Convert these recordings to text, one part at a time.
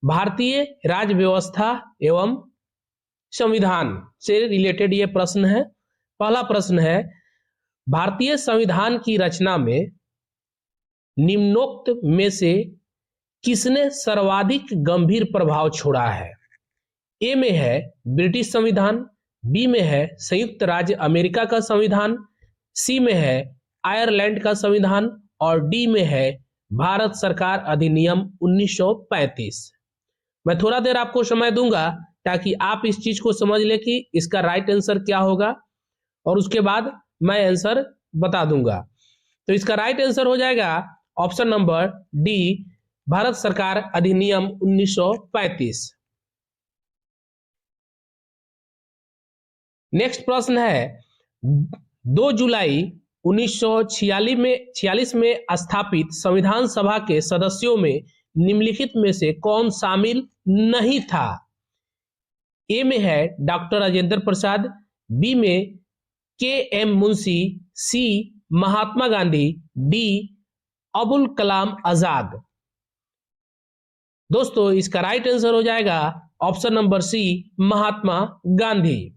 भारतीय राज्य व्यवस्था एवं संविधान से रिलेटेड ये प्रश्न है। पहला प्रश्न है, भारतीय संविधान की रचना में निम्नोक्त में से किसने सर्वाधिक गंभीर प्रभाव छोड़ा है? ए में है ब्रिटिश संविधान, बी में है संयुक्त राज्य अमेरिका का संविधान, सी में है आयरलैंड का संविधान और डी में है भारत सरकार अधिनियम 1935। मैं थोड़ा देर आपको समय दूंगा ताकि आप इस चीज को समझ ले कि इसका राइट आंसर क्या होगा और उसके बाद मैं आंसर बता दूंगा। तो इसका राइट आंसर हो जाएगा ऑप्शन नंबर डी, भारत सरकार अधिनियम 1935। नेक्स्ट प्रश्न है, 2 जुलाई 1946 में स्थापित संविधान सभा के सदस्यों में निम्नलिखित में से कौन शामिल नहीं था? ए में है डॉक्टर राजेंद्र प्रसाद, बी में के एम मुंशी, सी महात्मा गांधी, डी अबुल कलाम आजाद। दोस्तों इसका राइट आंसर हो जाएगा ऑप्शन नंबर सी, महात्मा गांधी।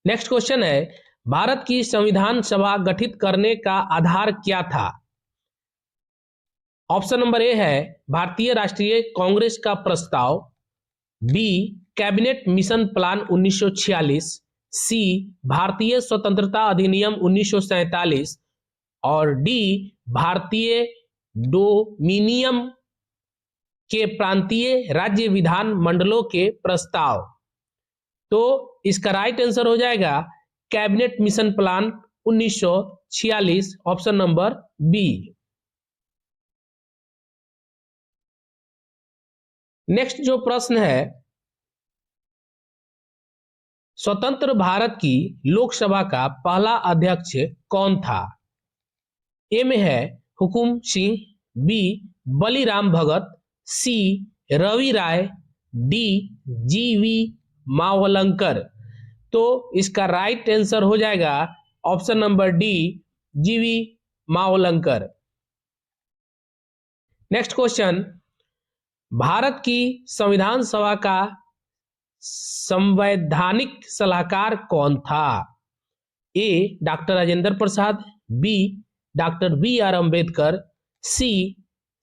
नेक्स्ट क्वेश्चन है, भारत की संविधान सभा गठित करने का आधार क्या था? ऑप्शन नंबर ए है भारतीय राष्ट्रीय कांग्रेस का प्रस्ताव, बी कैबिनेट मिशन प्लान 1946, सी भारतीय स्वतंत्रता अधिनियम 1947 और डी भारतीय डोमिनियन के प्रांतीय राज्य विधान मंडलों के प्रस्ताव। तो इसका राइट आंसर हो जाएगा cabinet mission plan 1946, option number B. Next जो प्रश्न है, स्वतंत्र भारत की लोकसभा का पहला अध्यक्ष कौन था? ए में है हुकुम सिंह, बी बलीराम भगत, सी रवि राय, डी जीवी मावलंकर। तो इसका राइट आंसर हो जाएगा ऑप्शन नंबर डी, जीवी मावलंकर। नेक्स्ट क्वेश्चन, भारत की संविधान सभा का संवैधानिक सलाहकार कौन था? A doctor Rajendra Prasad, B doctor B R Ambedkar, C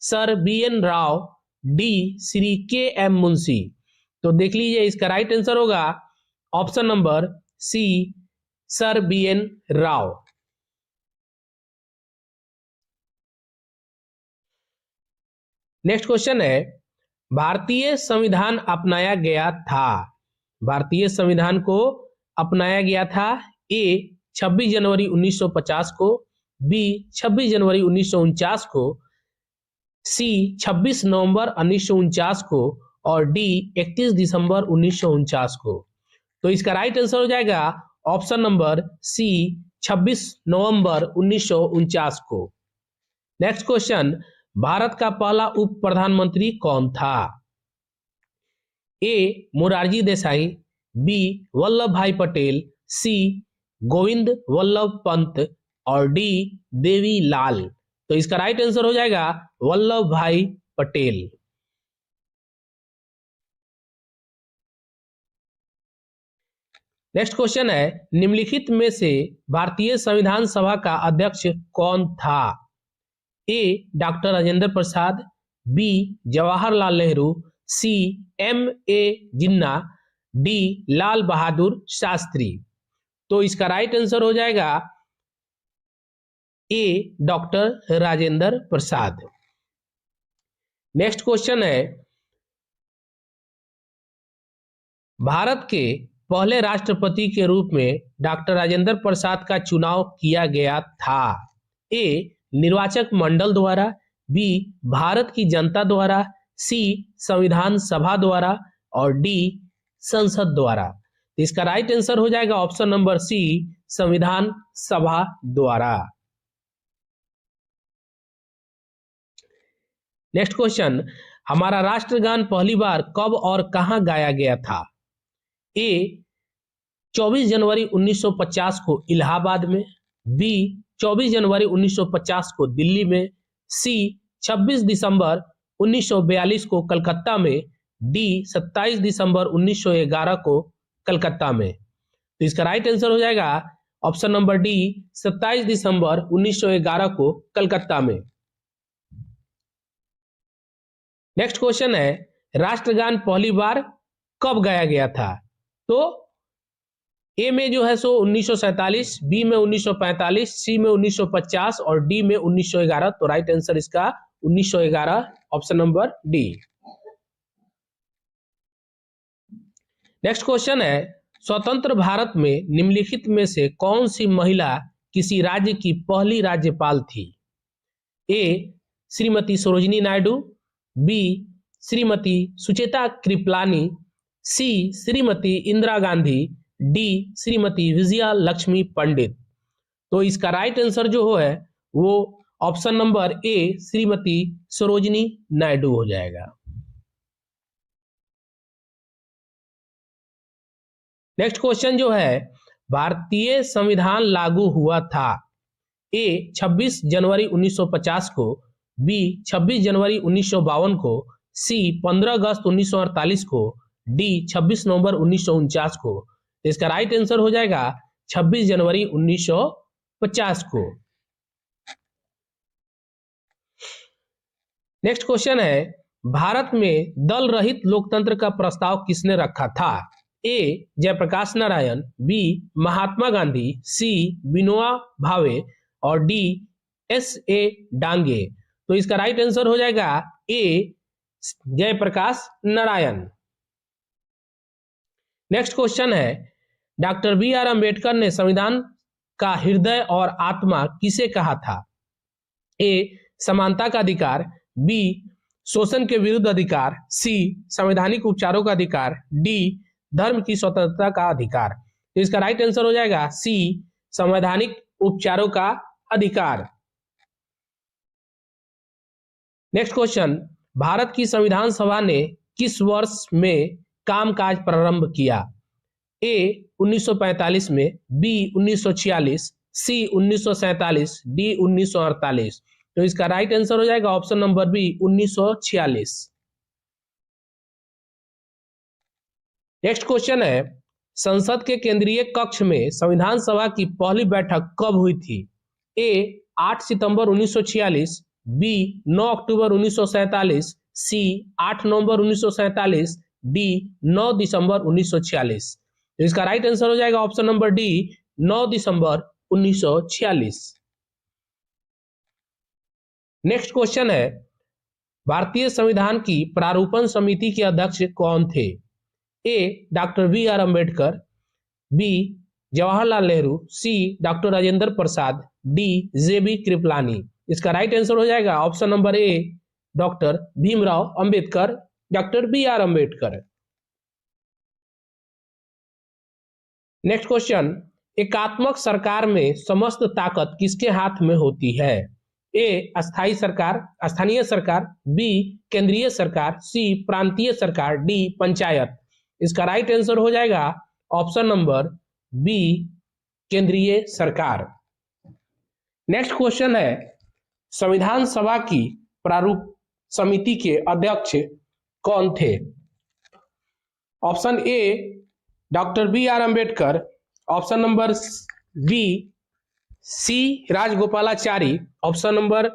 sir B N Rau, D Shri K M Munshi. तो देख लीजिए इसका राइट आंसर होगा option number C, sir B N Rau. Next question है, भारतीय संविधान अपनाया गया था। भारतीय संविधान को अपनाया गया था ए 26 जनवरी 1950 को, बी 26 जनवरी 1949 को, सी 26 नवंबर 1949 को और डी 31 दिसंबर 1949 को। तो इसका राइट आंसर हो जाएगा ऑप्शन नंबर सी, 26 नवंबर 1949 को। नेक्स्ट क्वेश्चन, भारत का पहला उप प्रधानमंत्री कौन था? ए मोरारजी देसाई, बी वल्लभ भाई पटेल, सी गोविंद वल्लभ पंत और डी देवी लाल। तो इसका राइट आंसर हो जाएगा वल्लभ भाई पटेल। नेक्स्ट क्वेश्चन है, निम्नलिखित में से भारतीय संविधान सभा का अध्यक्ष कौन था? A doctor Rajendra Prasad, B Jawaharlal Nehru, C M A Jinnah, D Lal Bahadur Shastri. तो इसका राइट आंसर हो जाएगा A doctor Rajendra Prasad. Next question है, भारत के पहले राष्ट्रपति के रूप में डॉक्टर राजेंद्र प्रसाद का चुनाव किया गया था। ए निर्वाचक मंडल द्वारा, बी भारत की जनता द्वारा, सी संविधान सभा द्वारा और डी संसद द्वारा। इसका राइट आंसर हो जाएगा ऑप्शन नंबर सी, संविधान सभा द्वारा। नेक्स्ट क्वेश्चन, हमारा राष्ट्रगान पहली बार कब और कहां गाया गया था? ए 24 जनवरी 1950 को इलाहाबाद में, बी 24 जनवरी 1950 को दिल्ली में, सी 26 दिसंबर 1942 को कलकत्ता में, डी 27 दिसंबर 1911 को कलकत्ता में। तो इसका राइट आंसर हो जाएगा ऑप्शन नंबर डी 27 दिसंबर 1911 को कलकत्ता में। नेक्स्ट क्वेश्चन है, राष्ट्रगान पहली बार कब गाया गया था? तो ए में जो है सो 1947, बी में 1945, सी में 1950 और डी में 1911। तो राइट आंसर इसका 1911 option number D. Next question है, स्वतंत्र भारत में निम्नलिखित में से कौन सी महिला किसी राज्य की पहली राज्यपाल थी? ए श्रीमती सरोजिनी नायडू, बी श्रीमती सुचेता कृपलानी, सी श्रीमती इंदिरा गांधी, डी श्रीमती विजया लक्ष्मी पंडित। तो इसका राइट आंसर जो है वो ऑप्शन नंबर ए श्रीमती सरोजिनी नायडू हो जाएगा। नेक्स्ट क्वेश्चन जो है, भारतीय संविधान लागू हुआ था? ए 26 जनवरी 1950 को, बी 26 जनवरी 1952 को, सी 15 अगस्त 1948 को, डी 26 नवंबर 1949 को। इसका राइट आंसर हो जाएगा 26 जनवरी 1950 को। नेक्स्ट क्वेश्चन है, भारत में दल रहित लोकतंत्र का प्रस्ताव किसने रखा था? ए जयप्रकाश नारायण, बी महात्मा गांधी, सी विनोबा भावे और डी एस.ए. डांगे। तो इसका राइट आंसर हो जाएगा ए जयप्रकाश नारायण। नेक्स्ट क्वेश्चन है, डॉक्टर बी.आर. अंबेडकर ने संविधान का हृदय और आत्मा किसे कहा था? ए समानता का अधिकार, बी शोषण के विरुद्ध अधिकार, सी संवैधानिक उपचारों का अधिकार, डी धर्म की स्वतंत्रता का अधिकार। तो इसका राइट आंसर हो जाएगा सी संवैधानिक उपचारों का अधिकार। नेक्स्ट क्वेश्चन, भारत की संविधान सभा ने किस वर्ष में कामकाज प्रारंभ किया? ए 1945 में, बी 1946, सी 1947, डी 1948। तो इसका राइट आंसर हो जाएगा option number B 1946। Next question है, संसद के केंद्रीय कक्ष में संविधान सभा की पहली बैठक कब हुई थी? ए 8 सितंबर 1946, बी 9 अक्टूबर 1947, सी 8 नवंबर 1947, डी 9 दिसंबर 1946। तो इसका राइट आंसर हो जाएगा ऑप्शन नंबर डी 9 दिसंबर 1946। नेक्स्ट क्वेश्चन है, भारतीय संविधान की प्रारूपण समिति के अध्यक्ष कौन थे? A doctor B R. Ambedkar, B Jawaharlal Nehru, C doctor Rajendra Prasad, D J B. Kripalani. इसका राइट आंसर हो जाएगा option number A doctor Bhimrao Ambedkar, doctor B R. Ambedkar. Next question, एकात्मक सरकार में समस्त ताकत किसके हाथ में होती है? ए अस्थायी सरकार, स्थानीय सरकार, बी केंद्रीय सरकार, सी प्रांतीय सरकार, डी पंचायत। इसका राइट आंसर हो जाएगा ऑप्शन नंबर बी केंद्रीय सरकार। नेक्स्ट क्वेश्चन है, संविधान सभा की प्रारूप समिति के अध्यक्ष कौन थे? Option A doctor B R. Ambedkar, option number B C Rajagopalachari, option number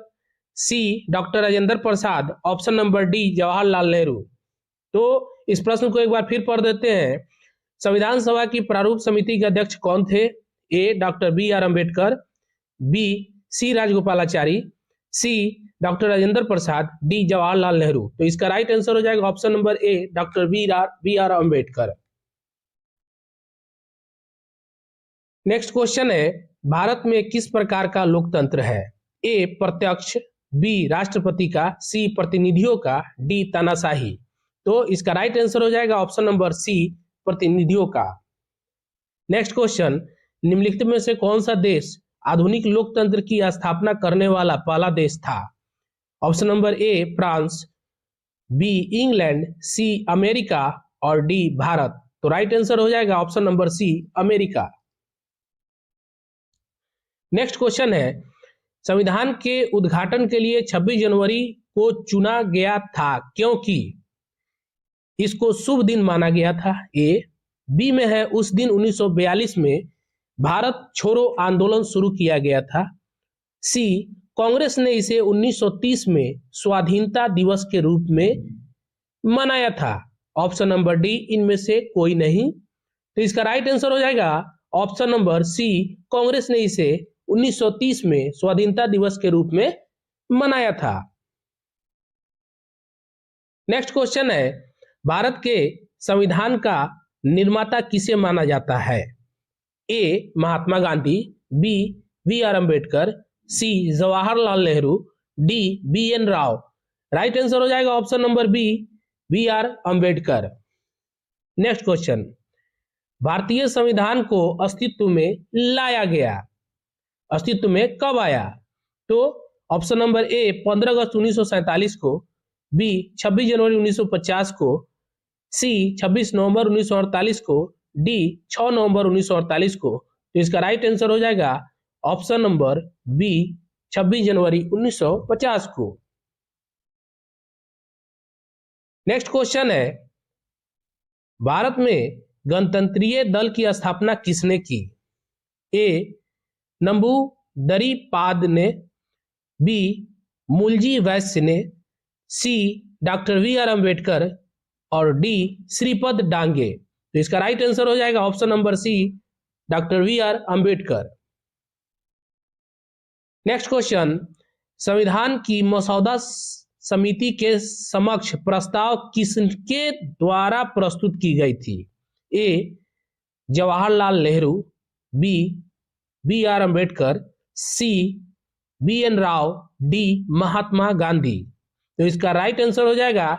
C doctor Rajendra Prasad, option number D Jawaharlal Nehru. तो इस प्रश्न को एक बार फिर पढ़ देते हैं। संविधान सभा की प्रारूप समिति के अध्यक्ष कौन थे? A doctor B R. Ambedkar, B C Rajagopalachari, C doctor Rajendra Prasad, D Jawaharlal Nehru. तो इसका राइट आंसर हो जाएगा option number A doctor B R. Ambedkar. Next question है, भारत में किस प्रकार का लोकतंत्र है? ए प्रत्यक्ष, बी राष्ट्रपति का, सी प्रतिनिधियों का, डी तानाशाही। तो इसका राइट आंसर हो जाएगा ऑप्शन नंबर सी प्रतिनिधियों का। नेक्स्ट क्वेश्चन, निम्नलिखित में से कौन सा देश आधुनिक लोकतंत्र की स्थापना करने वाला पहला देश था? Option number A France, B England, C America और डी भारत। तो राइट आंसर हो जाएगा option number C America. Next question है, संविधान के उद्घाटन के लिए 26 जनवरी को चुना गया था क्योंकि इसको शुभ दिन माना गया था। ए। बी में है उस दिन 1942 में भारत छोड़ो आंदोलन शुरू किया गया था। सी। कांग्रेस ने इसे 1930 में स्वाधीनता दिवस के रूप में मनाया था। ऑप्शन नंबर डी इनमें से कोई नहीं। तो इसका राइट आंसर हो जाएगा ऑप्शन नंबर सी, कांग्रेस ने इसे 1930 में स्वाधीनता दिवस के रूप में मनाया था। नेक्स्ट क्वेश्चन है, भारत के संविधान का निर्माता किसे माना जाता है? A Mahatma Gandhi, B V R Ambedkar, C Jawaharlal Nehru, D B N Rau. Right answer हो जाएगा option number B, V R Ambedkar. Next question, भारतीय संविधान को अस्तित्व में लाया गया, अस्तित्व में कब आया? तो ऑप्शन नंबर ए 15 अगस्त 1947 को, बी 26 जनवरी 1950 को, सी 26 नवंबर 1948 को, डी 6 नवंबर 1948 को। तो इसका राइट आंसर हो जाएगा ऑप्शन नंबर बी 26 जनवरी 1950 को। नेक्स्ट क्वेश्चन है, भारत में गणतंत्रीय दल की स्थापना किसने की? ए नंबूदरीपाद ने, बी मुलजी वैश्य ने, सी डॉक्टर वी आर अंबेडकर और डी श्रीपद डांगे। तो इसका राइट आंसर हो जाएगा option number C, doctor V R Ambedkar. Next question, संविधान की मसौदा समिति के समक्ष प्रस्ताव किसके द्वारा प्रस्तुत की गई थी? A Jawaharlal Nehru, B B R Ambedkar, C B N Rau, D Mahatma Gandhi. तो इसका राइट आंसर हो जाएगा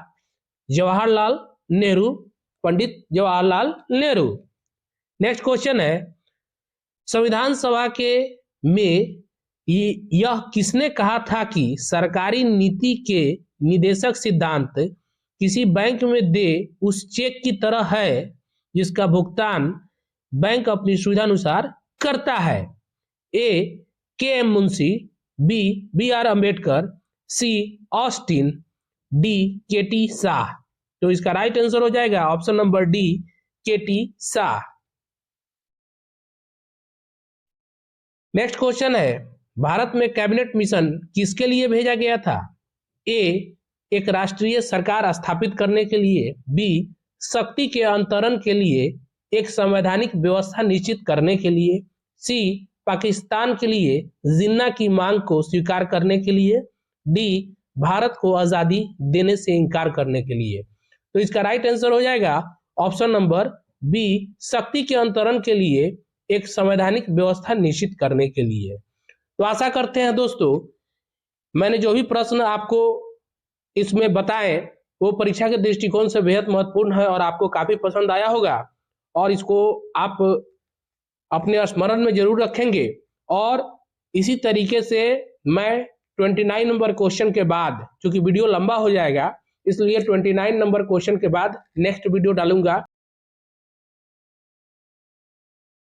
जवाहरलाल नेहरू, पंडित जवाहरलाल नेहरू। नेक्स्ट क्वेश्चन है, संविधान सभा के में यह किसने कहा था कि सरकारी नीति के निदेशक सिद्धांत किसी बैंक में दे उस चेक की तरह है जिसका भुगतान बैंक अपनी सुविधा अनुसार करता है? A K M Munshi, B B R Ambedkar, C Austin, D K T Shah. तो इसका राइट आंसर हो जाएगा option number D, K T Shah. Next question है, भारत में कैबिनेट मिशन किसके लिए भेजा गया था? ए एक राष्ट्रीय सरकार स्थापित करने के लिए, बी शक्ति के अंतरण के लिए, एक संवैधानिक व्यवस्था निश्चित करने के लिए, सी पाकिस्तान के लिए जिन्ना की मांग को स्वीकार करने के लिए, डी भारत को आजादी देने से इनकार करने के लिए। तो इसका राइट आंसर हो जाएगा ऑप्शन नंबर बी, शक्ति के अंतरण के लिए, एक संवैधानिक व्यवस्था निश्चित करने के लिए। तो आशा करते हैं दोस्तों मैंने जो भी प्रश्न आपको इसमें बताए वो परीक्षा के दृष्टिकोण से बेहद महत्वपूर्ण है और आपको काफी पसंद आया होगा और इसको आप अपने स्मरण में जरूर रखेंगे। और इसी तरीके से मैं 29 नंबर क्वेश्चन के बाद, चूंकि वीडियो लंबा हो जाएगा इसलिए 29 नंबर क्वेश्चन के बाद नेक्स्ट वीडियो डालूंगा।